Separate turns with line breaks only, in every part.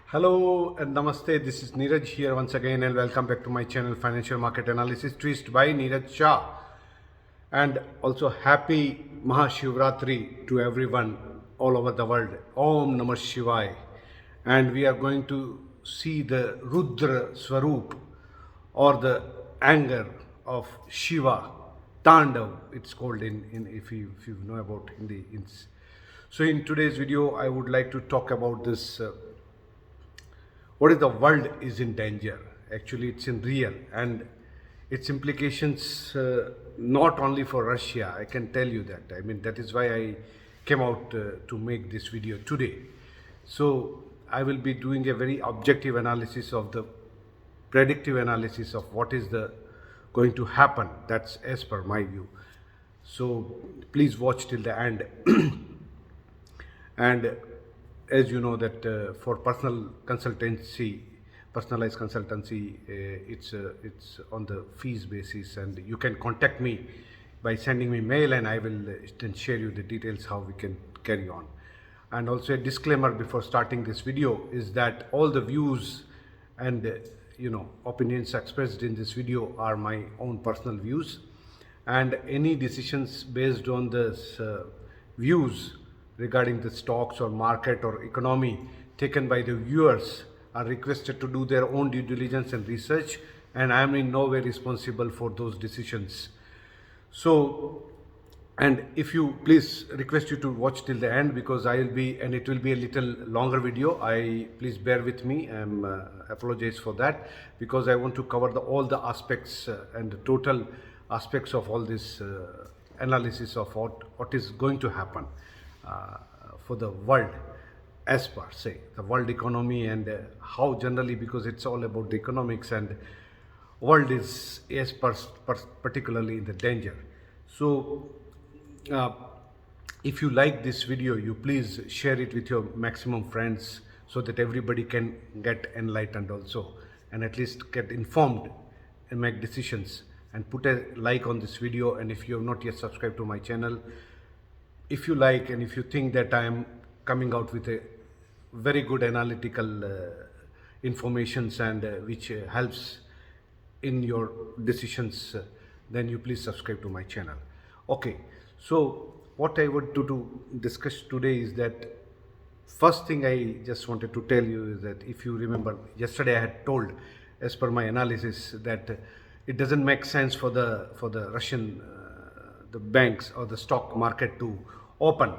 Hello and namaste. This is Neeraj here once again, and welcome back to my channel Financial Market Analysis Twist by 𝗦𝗧𝗢𝗖𝗞. And also happy Mahashivratri to everyone all over the world. Om Namah Shivaya. And we are going to see the Rudra Swaroop, or the anger of Shiva, Tandav it's called in if you know about Hindi. So in today's video I would like to talk about this what is the world is in danger. Actually it's in real, and its implications not only for Russia, I can tell you that. I mean, that is why I came out to make this video today. So I will be doing a very objective analysis of the predictive analysis of what is the going to happen. That's as per my view. So please watch till the end. And as you know that for personalized consultancy, it's on the fees basis, and you can contact me by sending me mail, and I will then share you the details how we can carry on. And also a disclaimer before starting this video is that all the views and opinions expressed in this video are my own personal views, and any decisions based on this views regarding the stocks or market or economy taken by the viewers are requested to do their own due diligence and research, and I am in no way responsible for those decisions. So, and if you please request you to watch till the end, because it will be a little longer video. Please bear with me. Apologize for that, because I want to cover all the aspects and the total aspects of all this analysis of what is going to happen for the world, as per say the world economy, and how generally, because it's all about the economics, and world is particularly in the danger. So if you like this video, you please share it with your maximum friends, so that everybody can get enlightened also, and at least get informed and make decisions. And put a like on this video, and if you have not yet subscribed to my channel, if you like and if you think that I am coming out with a very good analytical informations, and which helps in your decisions, then you please subscribe to my channel. Okay, so what I want to discuss today is that first thing I just wanted to tell you is that, if you remember, yesterday I had told, as per my analysis, that it doesn't make sense for the Russian the banks or the stock market to open,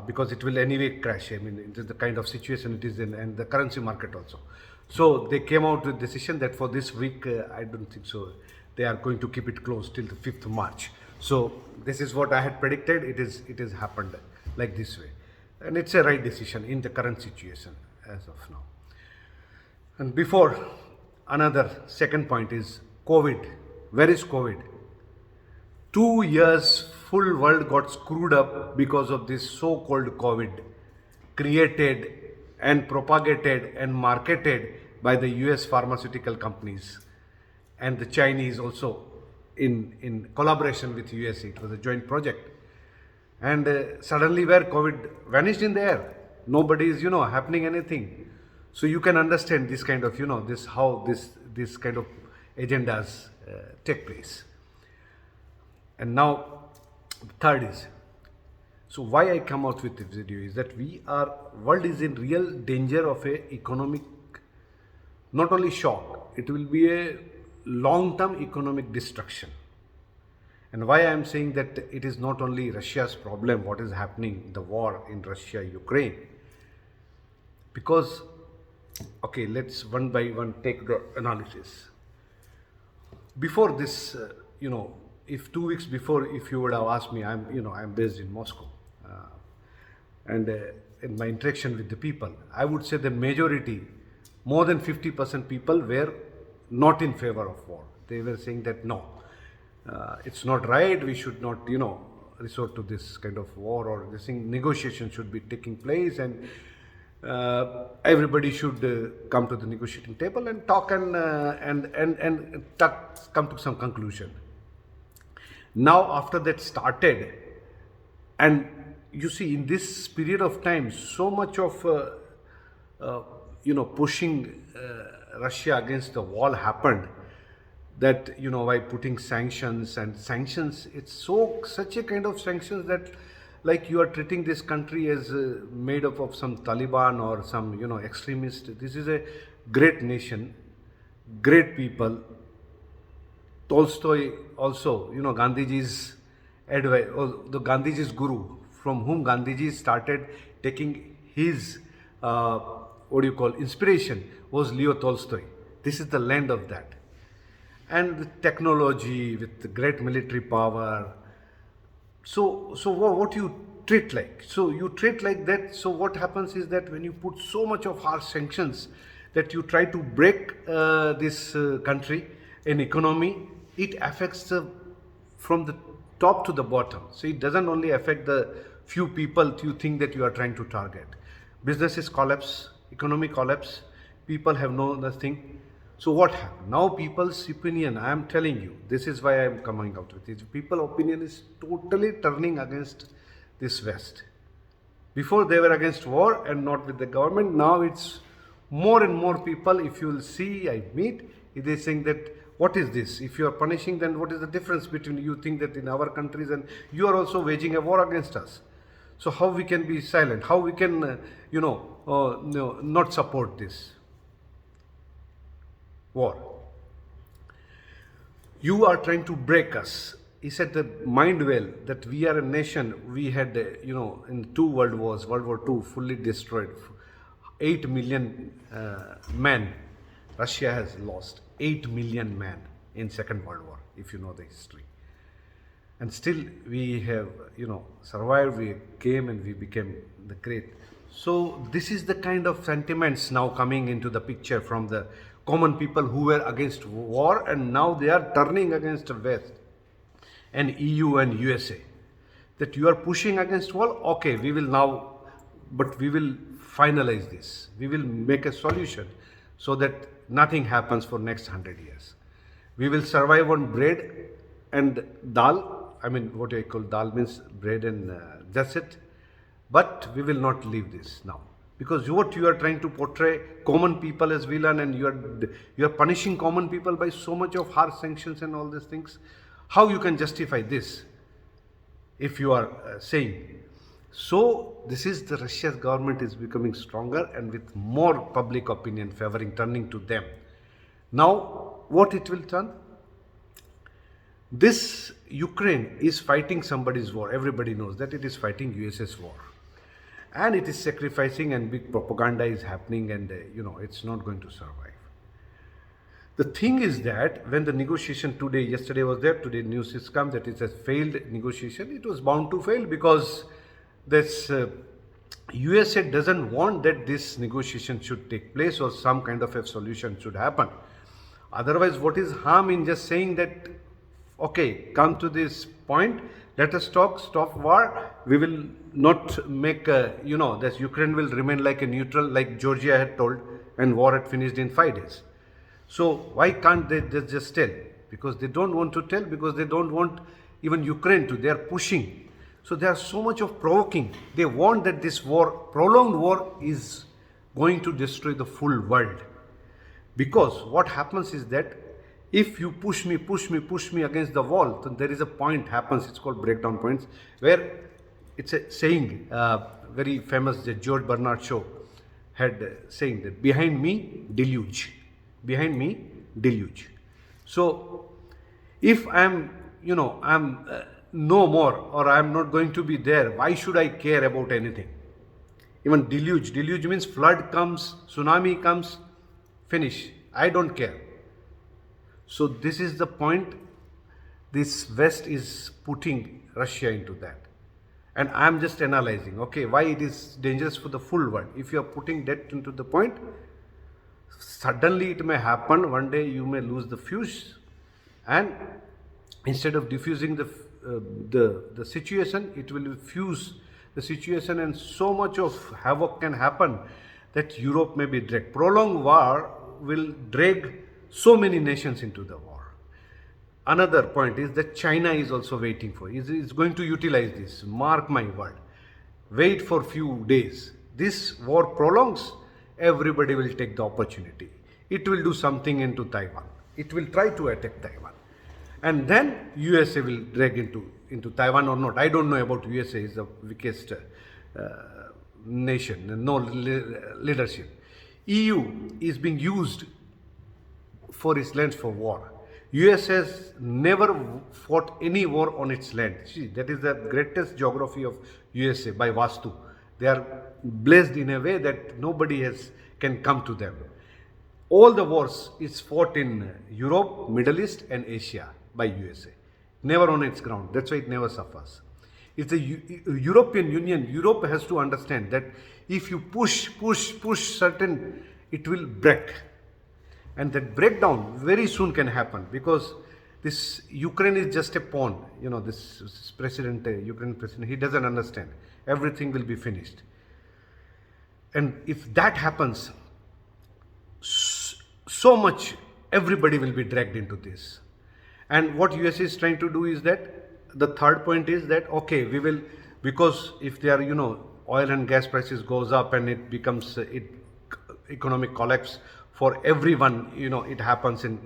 because it will anyway crash. I mean, it is the kind of situation it is in, and the currency market also. So they came out with decision that for this week, I don't think so, they are going to keep it closed till the 5th March. So this is what I had predicted. It is happened like this way, and it's a right decision in the current situation as of now. And before, another second point is COVID. Where is COVID? 2 years full world got screwed up because of this so-called COVID, created and propagated and marketed by the US pharmaceutical companies and the Chinese also in collaboration with USA. It was a joint project. And suddenly where COVID vanished in the air, nobody is happening anything. So you can understand this kind of how this kind of agendas take place. And now the third is, so why I come out with this video is that world is in real danger of a economic, not only shock, it will be a long-term economic destruction. And why I am saying that it is not only Russia's problem, what is happening, the war in Russia, Ukraine. Because, okay, let's one by one take the analysis. Before this, if 2 weeks before, if you would have asked me, I'm based in Moscow, and in my interaction with the people, I would say the majority, more than 50% people were not in favor of war. They were saying that no, it's not right. We should not, resort to this kind of war, or this thing. Negotiation should be taking place, and everybody should come to the negotiating table and talk and come to some conclusion. Now after that started, and you see in this period of time, so much of pushing Russia against the wall happened, that by putting sanctions, and sanctions, it's such a kind of sanctions that like you are treating this country as made up of some Taliban or some extremist. This is a great nation, great people. Tolstoy also, Gandhiji's advice, or the Gandhiji's guru, from whom Gandhiji started taking his inspiration, was Leo Tolstoy. This is the land of that. And with technology, with great military power. So what you treat like? So you treat like that. So what happens is that when you put so much of harsh sanctions, that you try to break this country, an economy, it affects from the top to the bottom. So it doesn't only affect the few people you think that you are trying to target. Businesses collapse, economy collapse, people have no nothing. So what happened? Now people's opinion, I am telling you, this is why I am coming out with it. People's opinion is totally turning against this West. Before they were against war and not with the government. Now it's more and more people, if you will see, I meet, they are saying that, what is this? If you are punishing, then what is the difference between you think that in our countries and you are also waging a war against us? So how we can be silent? How we can, not support this war? You are trying to break us. He said that mind well that we are a nation. We had, in 2 world wars, World War II, fully destroyed. 8 million men. Russia has lost 8 million men in Second World War, if you know the history. And still we have, survived, we came and we became the great. So this is the kind of sentiments now coming into the picture from the common people who were against war, and now they are turning against the West and EU and USA. That you are pushing against war, okay, we will now, but we will finalize this. We will make a solution so that nothing happens for next 100 years. We will survive on bread and dal. I mean, what I call dal means bread and that's it. But we will not leave this now. Because what you are trying to portray common people as villain, and you are punishing common people by so much of harsh sanctions and all these things. How you can justify this if you are saying? So this is the Russia's government is becoming stronger and with more public opinion favoring, turning to them. Now what it will turn? This Ukraine is fighting somebody's war. Everybody knows that it is fighting US's war. And it is sacrificing, and big propaganda is happening, and it's not going to survive. The thing is that when the negotiation yesterday was there, today news has come that it's a failed negotiation. It was bound to fail because this USA doesn't want that this negotiation should take place or some kind of a solution should happen. Otherwise, what is harm in just saying that, okay, come to this point, let us talk, stop war, we will not make, that Ukraine will remain like a neutral, like Georgia had told, and war had finished in 5 days. So why can't they just tell? Because they don't want to tell, because they don't want even Ukraine to, they are pushing. So there are so much of provoking. They want that this war, prolonged war, is going to destroy the full world. Because what happens is that if you push me against the wall, then there is a point happens, it's called breakdown points, where it's a saying, very famous, the 𝗦𝗛𝗦𝗧𝗢𝗖𝗞 show had saying that behind me, deluge. Behind me, deluge. So if I'm no more, or I'm not going to be there, why should I care about anything? Even deluge means flood comes, tsunami comes, finish. I don't care. So this is the point. This West is putting Russia into that. And I'm just analyzing, okay, why it is dangerous for the full world. If you are putting that into the point, suddenly it may happen, one day you may lose the fuse, and instead of diffusing the situation, it will fuse the situation, and so much of havoc can happen that Europe may be dragged. Prolonged war will drag so many nations into the war. Another point is that China is also waiting for, is going to utilize this, mark my word. Wait for few days. This war prolongs, everybody will take the opportunity. It will do something into Taiwan. It will try to attack Taiwan. And then USA will drag into Taiwan or not. I don't know about USA. Is the weakest nation, no leadership. EU is being used for its lands for war. US has never fought any war on its land. See, that is the greatest geography of USA by Vastu. They are blessed in a way that nobody can come to them. All the wars is fought in Europe, Middle East and Asia by USA. Never on its ground. That's why it never suffers. It's the European Union. Europe has to understand that if you push certain, it will break. And that breakdown very soon can happen, because this Ukraine is just a pawn. You know, this president, Ukraine president, he doesn't understand. Everything will be finished. And if that happens, so much, everybody will be dragged into this. And what US is trying to do is that, the third point is that, okay, we will, because if there are, oil and gas prices goes up and it becomes, economic collapse for everyone, it happens in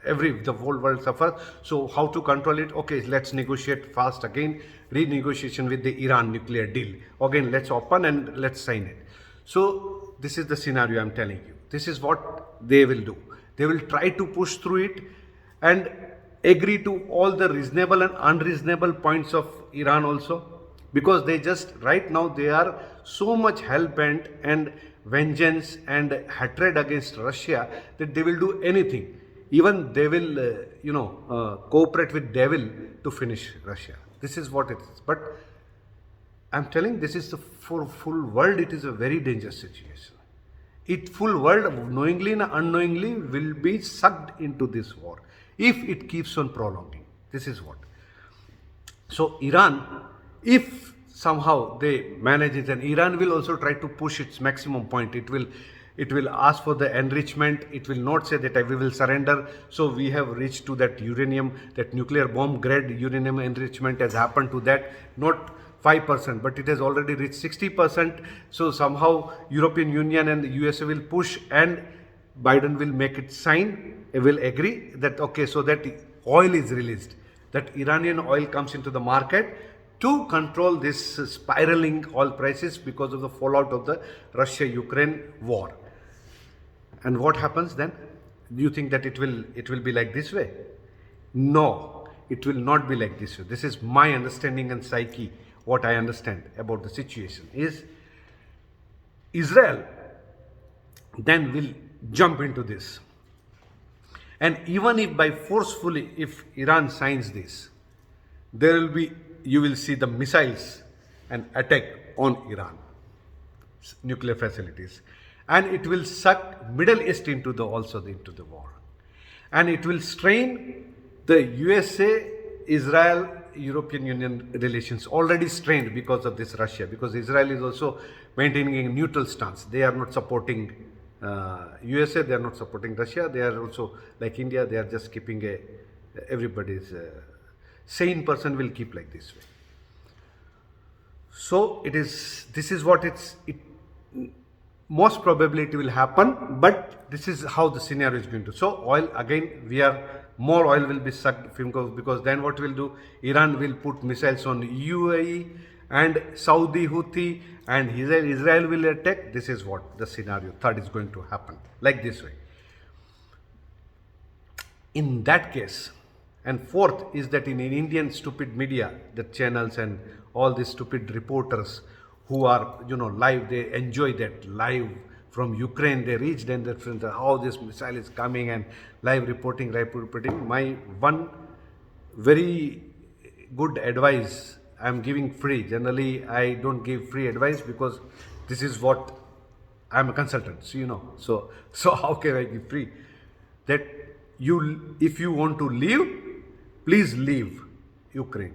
the whole world suffers. So how to control it? Okay, let's negotiate fast again, renegotiation with the Iran nuclear deal. Again, let's open and let's sign it. So this is the scenario I'm telling you. This is what they will do. They will try to push through it and agree to all the reasonable and unreasonable points of Iran also, because they just, right now, they are so much hell-bent and vengeance and hatred against Russia that they will do anything. Even they will, cooperate with devil to finish Russia. This is what it is. But I'm telling, this is for full world, it is a very dangerous situation. Full world, knowingly and unknowingly, will be sucked into this war if it keeps on prolonging. This is what. So Iran, if somehow they manage it, and Iran will also try to push its maximum point. It will ask for the enrichment. It will not say that we will surrender. So we have reached to that uranium, that nuclear bomb grade uranium enrichment has happened to that, not 5%, but it has already reached 60%. So somehow European Union and the USA will push, and Biden will make it sign, will agree that, okay, so that oil is released, that Iranian oil comes into the market to control this spiraling oil prices because of the fallout of the Russia-Ukraine war. And what happens then? Do you think that it will be like this way? No, it will not be like this way. This is my understanding and psyche. What I understand about the situation is, Israel then will jump into this. And even if by forcefully, if Iran signs this, there will be, you will see the missiles and attack on Iran nuclear facilities, and it will suck Middle East into the war, and it will strain the USA, Israel, European Union relations, already strained because of this Russia, because Israel is also maintaining a neutral stance. They are not supporting USA, they are not supporting Russia. They are also, like India, they are just keeping everybody's sane person will keep like this way. So this is what most probably it will happen, but this is how the scenario is going to. So oil, again, more oil will be sucked, because then what will do? Iran will put missiles on UAE and Saudi Houthi, and Israel will attack. This is what the scenario third is going to happen, like this way. In that case, and fourth is that in Indian stupid media, the channels and all these stupid reporters who are, live, they enjoy that live from Ukraine. They reached and how this missile is coming and live reporting. My one very good advice I'm giving free. Generally, I don't give free advice because this is what I'm a consultant. So So how can I give free? That if you want to leave, please leave Ukraine.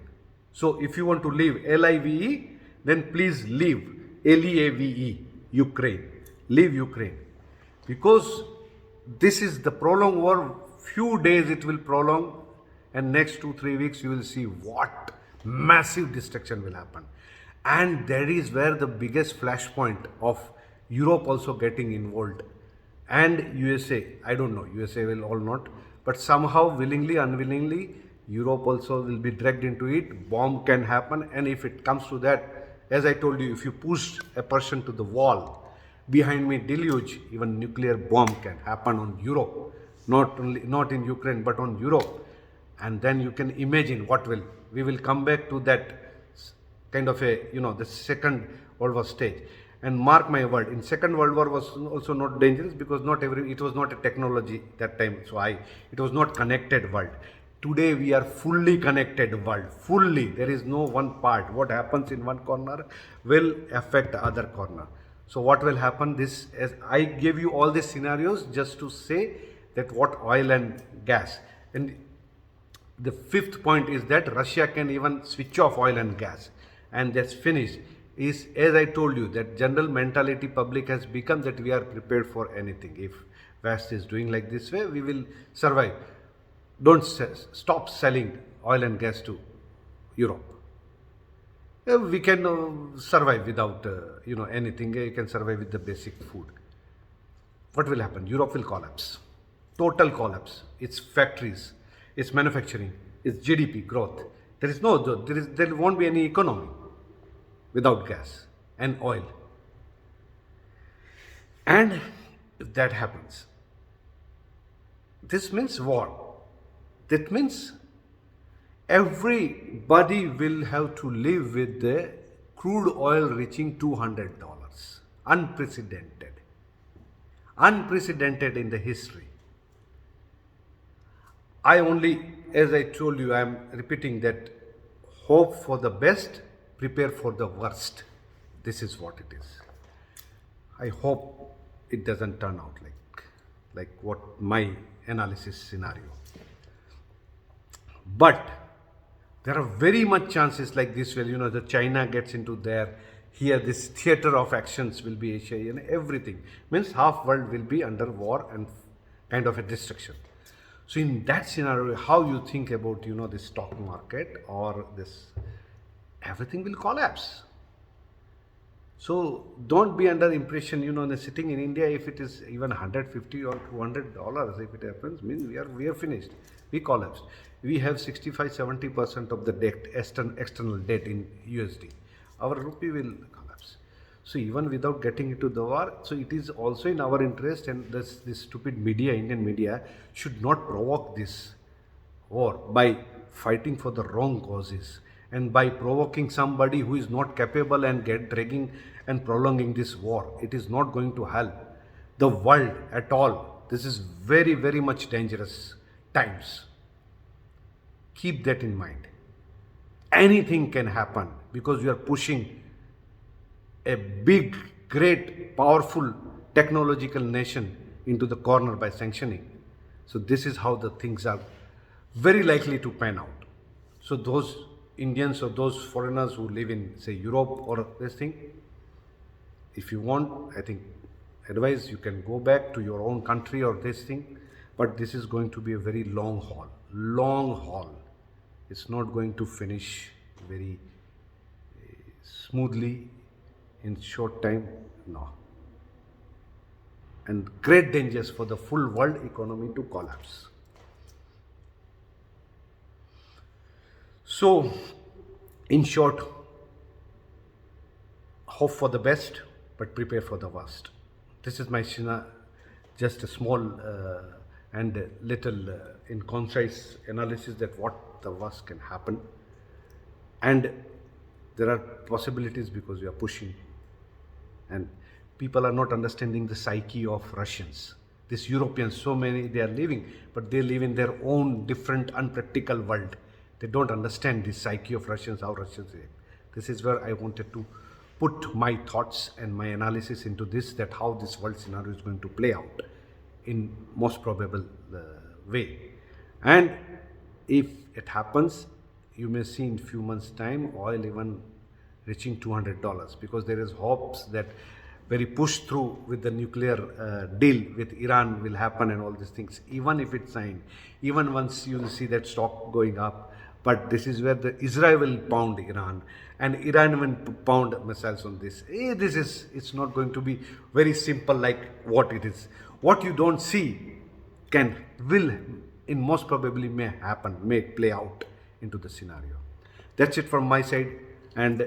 So if you want to leave LIVE, then please leave LEAVE, Ukraine. Leave Ukraine. Because this is the prolonged war. Few days it will prolong, and next 2-3 weeks you will see what massive destruction will happen. And that is where the biggest flashpoint of Europe also getting involved, and USA. I don't know, USA will all not, but somehow willingly, unwillingly, Europe also will be dragged into it. Bomb can happen, and if it comes to that, as I told you, if you push a person to the wall, behind me deluge, even nuclear bomb can happen on Europe, not in Ukraine, but on Europe. And then you can imagine what will, we will come back to that kind of a, the second World War stage. And mark my word, in Second World War was also not dangerous, because it was not a technology that time, so it was not connected world. Today we are fully connected world, fully. There is no one part. What happens in one corner will affect other corner. So what will happen, this, as I gave you all these scenarios just to say that what oil and gas. And the fifth point is that Russia can even switch off oil and gas, and that's finished. Is, as I told you, that general mentality public has become that we are prepared for anything. If West is doing like this way, we will survive. Don't stop selling oil and gas to Europe. We can survive without anything. You can survive with the basic food. What will happen? Europe will collapse. Total collapse. Its factories, its manufacturing, its GDP growth. There won't be any economy without gas and oil. And if that happens, this means war. That means everybody will have to live with the crude oil reaching $200. Unprecedented. Unprecedented in the history. I only, as I told you, I am repeating that hope for the best, prepare for the worst. This is what it is. I hope it doesn't turn out like what my analysis scenario. But there are very much chances like this where, the China gets into there. Here, this theater of actions will be Asia and everything. Means half world will be under war and kind of a destruction. So in that scenario, how you think about, the stock market or this, everything will collapse. So don't be under impression, sitting in India, if it is even $150 or $200, if it happens, means we are finished. We collapse. We have 65-70% of the debt, external debt in USD. Our rupee will collapse. So even without getting into the war, so it is also in our interest, and this stupid media, Indian media, should not provoke this war by fighting for the wrong causes and by provoking somebody who is not capable and dragging and prolonging this war. It is not going to help the world at all. This is very, very much dangerous times. Keep that in mind. Anything can happen because you are pushing a big, great, powerful technological nation into the corner by sanctioning. So this is how the things are very likely to pan out. So those Indians or those foreigners who live in, say, Europe or this thing, if you want, I think, advice, you can go back to your own country or this thing, but this is going to be a very long haul. Long haul. It's not going to finish very smoothly in short time, no. And great dangers for the full world economy to collapse. So, in short, hope for the best, but prepare for the worst. This is my just a small and little in concise analysis that what the worst can happen. And there are possibilities because we are pushing. And people are not understanding the psyche of Russians. These Europeans, so many, they are living, but they live in their own different, unpractical world. They don't understand the psyche of Russians, how Russians live. This is where I wanted to put my thoughts and my analysis into this, that how this world scenario is going to play out in most probable way. And if it happens, you may see in few months' time oil even reaching $200, because there is hopes that very push through with the nuclear deal with Iran will happen and all these things. Even if it's signed, even once you see that stock going up, But this is where the Israel will pound Iran, and Iran will pound missiles on this. It's not going to be very simple like what it is. What you don't see will, in most probably may happen, may play out into the scenario. That's it from my side, and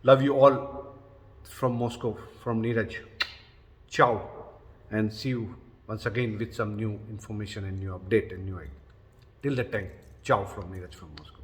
love you all from Moscow, from Neeraj. Ciao, and see you once again with some new information and new update and new idea. Till that time, ciao from Neeraj from Moscow.